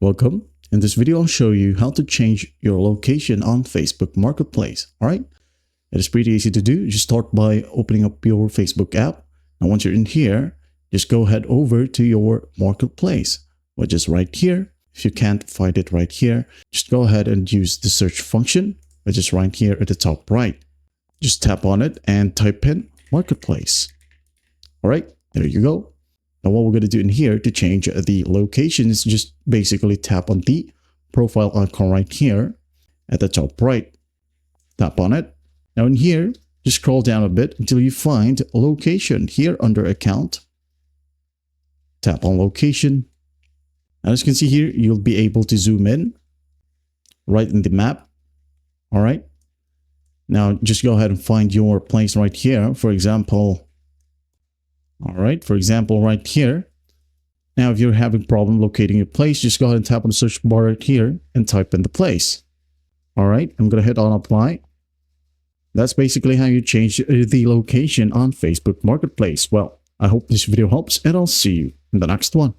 Welcome. In this video, I'll show you how to change your location on Facebook Marketplace. All right. It is pretty easy to do. Just start by opening up your Facebook app. And once you're in here, just go ahead over to your Marketplace, which is right here. If you can't find it right here, just go ahead and use the search function, which is right here at the top right. Just tap on it and type in Marketplace. All right, there you go. Now what we're going to do in here to change the location is just basically tap on the profile icon right here at the top right. Tap on it. Now in here, just scroll down a bit until you find location here under account. Tap on location. Now as you can see here, you'll be able to zoom in right in the map. All right. Now just go ahead and find your place right here. For example, right here. Now, if you're having problem locating your place, just go ahead and tap on the search bar right here and type in the place. All right, I'm going to hit on apply. That's basically how you change the location on Facebook Marketplace. Well, I hope this video helps and I'll see you in the next one.